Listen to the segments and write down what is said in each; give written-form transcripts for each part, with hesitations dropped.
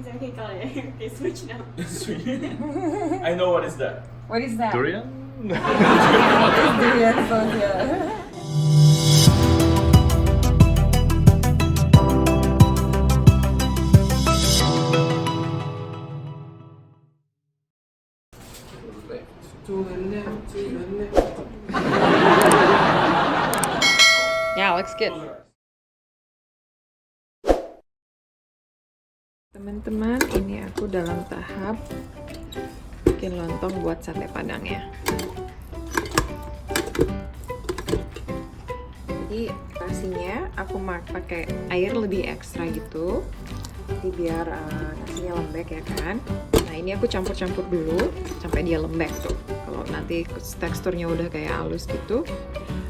Is that okay kalau ya? Okay, switch now. Sweet. I know what is that. What is that? Durian? It's durian sauce, yeah. Yeah, looks good. Teman-teman, ini aku dalam tahap bikin lontong buat sate padang ya. Jadi nasinya aku pakai air lebih ekstra gitu, jadi biar nasinya lembek ya kan. Nah ini aku campur-campur dulu sampai dia lembek tuh. Kalau nanti teksturnya udah kayak halus gitu,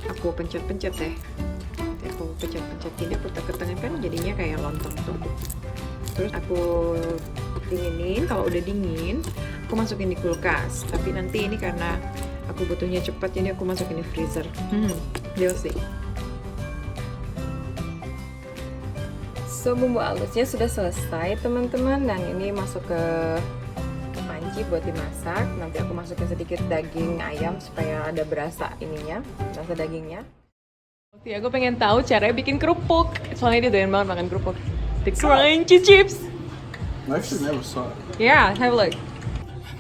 aku pencet-pencet deh. Nanti aku pencet-pencet ini, aku tekan kan jadinya kayak lontong tuh. Terus aku dinginin, kalau udah dingin aku masukin di kulkas. Tapi nanti ini karena aku butuhnya cepat, jadi aku masukin di freezer. We'll see. So bumbu halusnya sudah selesai teman-teman, dan ini masuk ke panci buat dimasak. Nanti aku masukin sedikit daging ayam supaya ada berasa ininya, berasa dagingnya. Waktu aku pengen tahu caranya bikin kerupuk, soalnya dia doyan banget makan kerupuk. The crunchy chips. I actually never saw it. Yeah, have a look.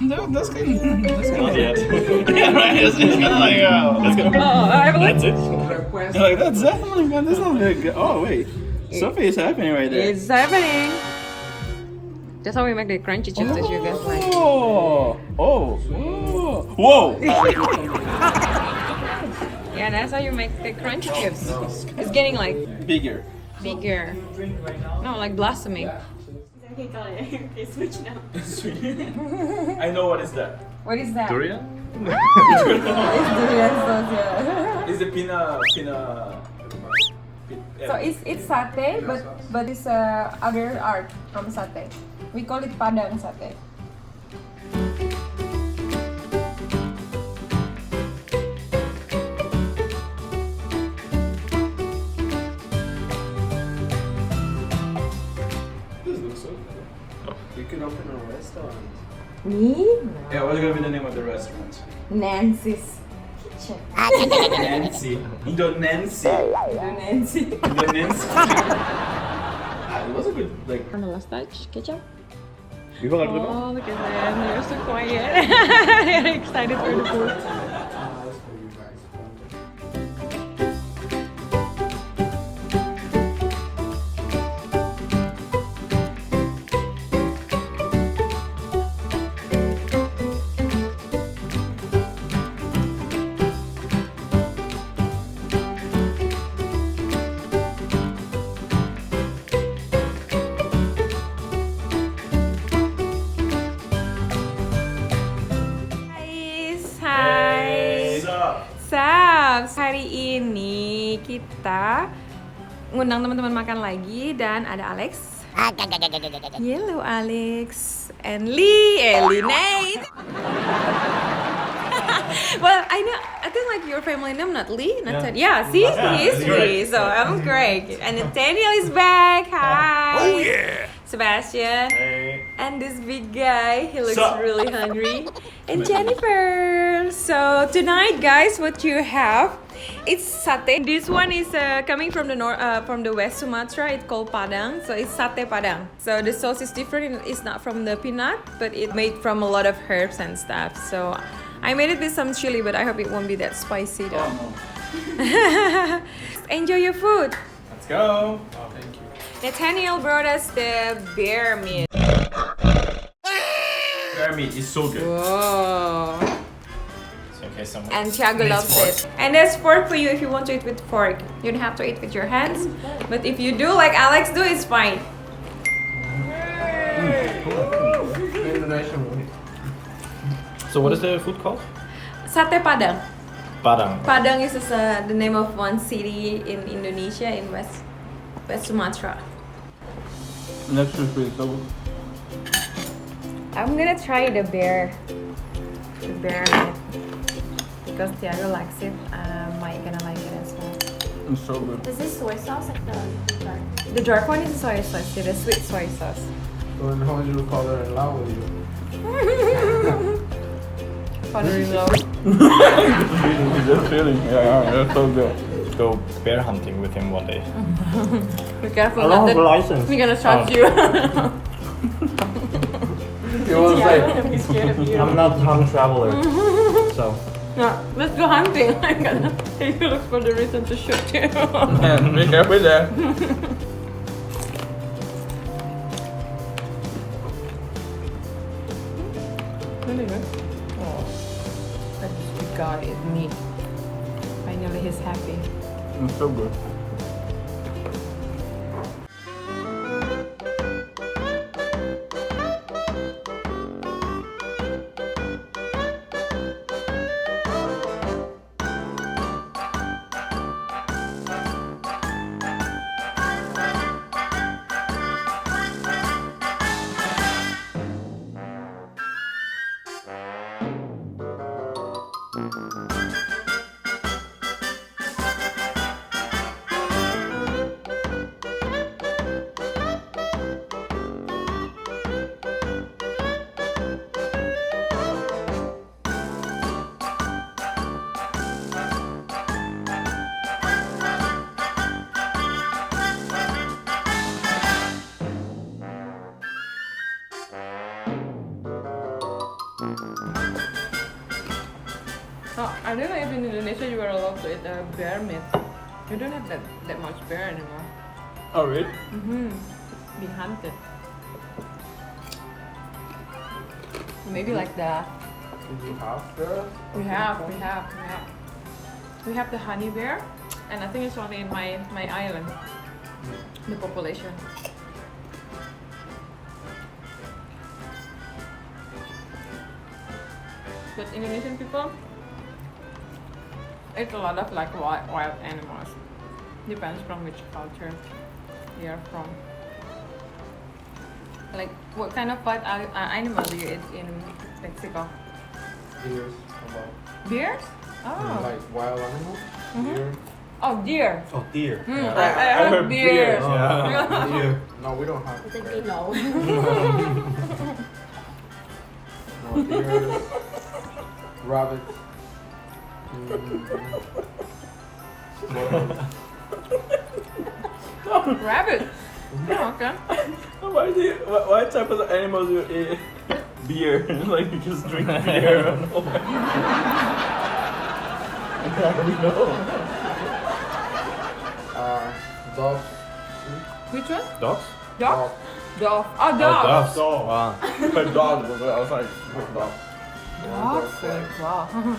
No, that's kind of. Not yet. Yeah, right. It's kind of like, let's go. Oh, have a look. That's it. You're like, that's that? Oh my god, that's not very good. Oh, wait. Something is happening right there. It's happening. That's how we make the crunchy chips that you guys like. Oh! Oh! Oh! Whoa! Yeah, that's how you make the crunchy chips. It's getting like Bigger. bigger. No, like blossoming. Is that okay kalau ya? Okay, switch now. Sweet. I know what is that. What is that? Durian? It's durian sauce, yeah. Is it pina? So it's satay, but it's other art from satay. We call it Padang satay. This looks so cool. You could open a restaurant. Me? Yeah, what's gonna be the name of the restaurant? Nancy's Kitchen. Nancy. Nancy. Nancy. Nancy. It was a good, like. On the last touch, ketchup. Ibu nggak dulu? Oh, look at them. They're so quiet. They're excited for the food. Hari ini kita ngundang teman-teman makan lagi, dan ada Alex. Hello Alex and BNay. Well, I think like your family name, not Lee, not Ted. Yeah, see, he is Lee, so I'm great. And Daniel is back. Hi. Oh yeah. Sebastian. Hey. And this big guy, he looks Sup? really hungry. And Jennifer. So tonight, guys, what you have? It's satay. This one is coming from the West Sumatra. It's called Padang. So it's Sate Padang. So the sauce is different. It's not from the peanut, but it's made from a lot of herbs and stuff. So I made it with some chili, but I hope it won't be that spicy though. Enjoy your food. Let's go. Oh, thank you. Nathaniel brought us the bear meat. Bear meat is so good. Whoa. Okay, someone. And Thiago loves it. And there's fork for you if you want to eat with fork. You don't have to eat with your hands. But if you do, like Alex do, it's fine. So what is the food called? Sate Padang. Padang. Padang is the name of one city in Indonesia, in West Sumatra. Next is pretty cool. I'm gonna try the bear meat because Thiago likes it. Mike gonna like it as well. It's so good. Is this soy sauce like the dark? The dark one is soy sauce, the sweet soy sauce. When how would you call her in love with you? Father-in-law. Just feeling. Yeah, that's so good. Go bear hunting with him one day. Be careful. I don't not have a that license. we're gonna charge you. You want to say? I'm scared of you. I'm not a traveler, so. No, let's go hunting. I'm gonna take you look for the reason to shoot you. Man, be careful there. Really good. Oh, that sweet guy is neat. Finally, he's happy. It's so good. Oh, I don't know if in Indonesia you are allowed to eat bear meat. You don't have that much bear anymore. Oh, really? Being hunted. Maybe like the Did you have her? we have the honey bear, and I think it's only in my island. The population. But Indonesian people eat a lot of like wild animals. Depends from which culture they are from. Like what kind of wild animal do you eat in Mexico? Deers. About. Bears? Oh. Like wild animals? Mhm. Deer. Oh, deer. Oh, deer. I heard beers. Yeah. Deer. No, we don't have. I think they know. No, deer. Rabbits. Rabbit. Oh, okay. Why type of animals you eat beer? Like you just drink beer. I don't know. I don't know. Dogs. Which one? Dogs? Dog? Dog. Oh, dog. dogs. Dog. Wow. But dog, but I was like, dog. Dog food. Wow.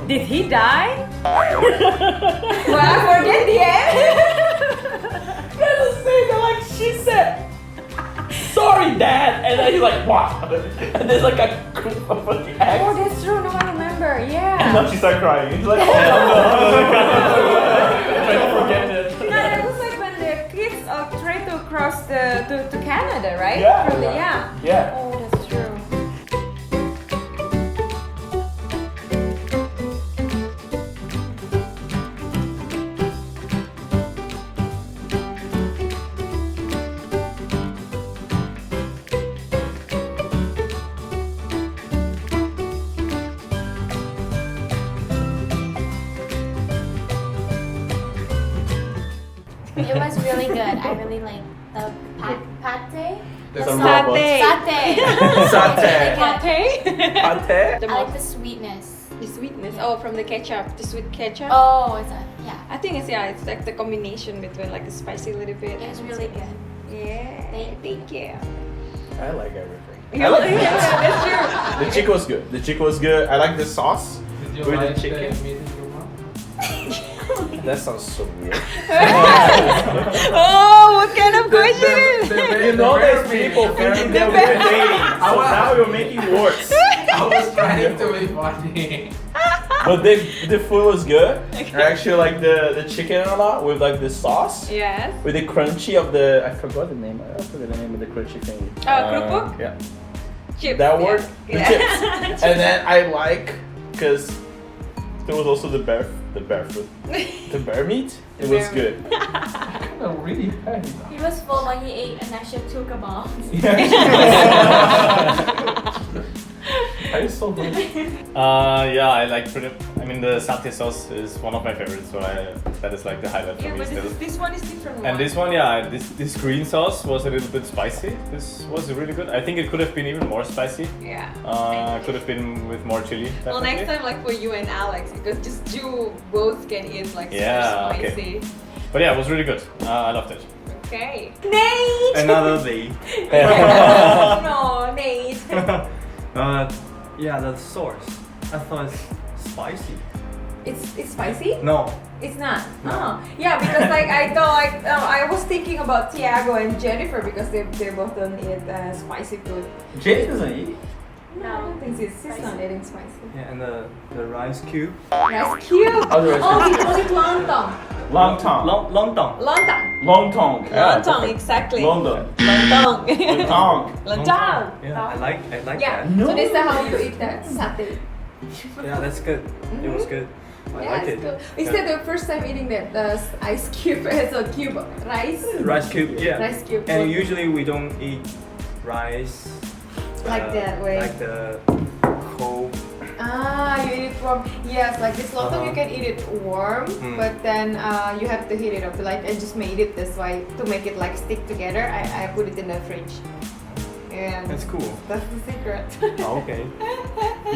Did he die? Well, I forget the end. That's the thing, like she said, sorry dad, and then he's like, wow. And there's like a group of fucking Oh, eggs. that's true. No, I remember. And Yeah. then she started crying. He's like, oh no. Trying to forget it. No, that was like when the kids tried to cross to Canada, right? Yeah. From the, yeah. Yeah. Oh, that's true. It was really good. I really like the pate. There's The a sauce. robot. Satay. Satay. Pate. Pate? The I like the sweetness. the sweetness. Oh, from the ketchup, the sweet ketchup. Oh, it's a yeah. I think it's it's like the combination between like the spicy a little bit. It was and really good. Yeah. Thank you. I like everything. Yeah, that's true. The chicken was good. The chicken was good. I like the sauce Did you with like the chicken. meat in your mouth? That sounds so weird. Oh, what kind of question? You know there's people thinking that we're dating, so now you're making worse. I was trying to be funny. But the food was good. I actually like the chicken a lot with like the sauce. Yes. With the crunchy of the, I forgot the name. I forgot the name of the crunchy thing. Krupuk? Yeah. Chips. That word? Yeah. The chips. And then I like, because there was also the bear food. The bear meat. It was bear good. Oh, really heavy. He was full when he ate an actual two kebabs. I'm so good. Yeah, I like I mean, the satay sauce is one of my favorites, so that is like the highlight for Yeah, me but still. this one is different. And this one, yeah, this green sauce was a little bit spicy. This was really good. I think it could have been even more spicy. Yeah. Could have been with more chili. Well, next definitely. time, like for you and Alex, because just you both can eat like Yeah, super okay. spicy. But yeah, it was really good. I loved it. Okay. Nate! Another day. No, Nate. Yeah, the sauce. I thought it's spicy. It's spicy? No. It's not. No. Oh. Yeah, because like I thought like I was thinking about Tiago and Jennifer because they both don't eat spicy food. Jay doesn't eat. No, I don't think she's not eating spicy. Yeah, and the rice cube. That's cute. Oh, the rice Oh, we call it lontong. Long tongue. Lontong. Lontong. Long tongue. Lontong, exactly. London. Lontong. Tongue. Lontong. Yeah, I like Yeah. that. So this is how you eat that satay. Yeah, that's good. It was good. I Yeah, like it's it. cool. Is that the first time eating that ice cube as a cube rice? Rice cube, yeah. Rice cube. And usually we don't eat rice Like that way. Like the cold. Ah, you eat it warm. Yes, like this lontong you can eat it warm, but then you have to heat it up. Like I just made it this way to make it like stick together. I put it in the fridge. And That's cool. that's the secret. Oh, okay.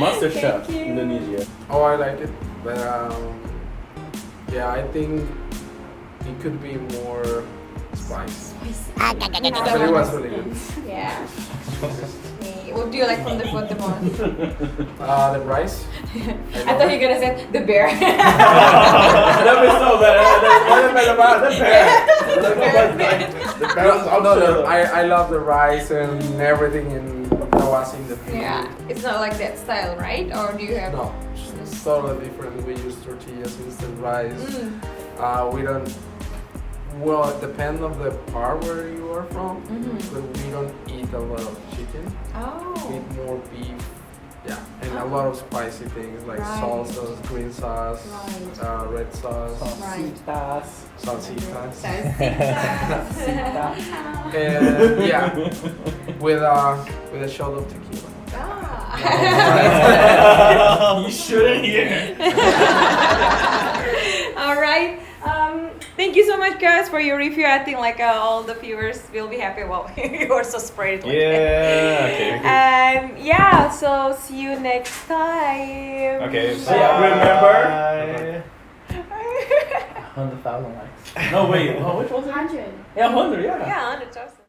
Master Chef, Thank you. Indonesia. Oh, I like it, but yeah, I think it could be more spicy. But it was really good. Yeah. Okay. What do you like from the food the most? The rice. I thought you were gonna say the bear. That was so bad. What about the bear? The bear was also. I love the rice and everything in Nawasi in the food. Yeah, it's not like that style, right? Or do you have? No, it's totally different. We use tortillas instead of rice. We don't. Well, it depends on the part where you are from, but we don't eat a lot of chicken. Oh. We eat more beef. Yeah, and a lot of spicy things like Right. salsas, green sauce, Right. red sauce, Right. salsitas. Salsitas. And yeah, with a shot of tequila. Ah. You shouldn't hear. All right. Thank you so much, guys, for your review. I think like all the viewers will be happy. Well, you were so sprayed. Like Yeah. Okay. yeah. So see you next time. Okay. So yeah, remember. 100,000 likes. No wait. Oh, which was it? 100. Yeah, 100. Yeah. Yeah, 100,000.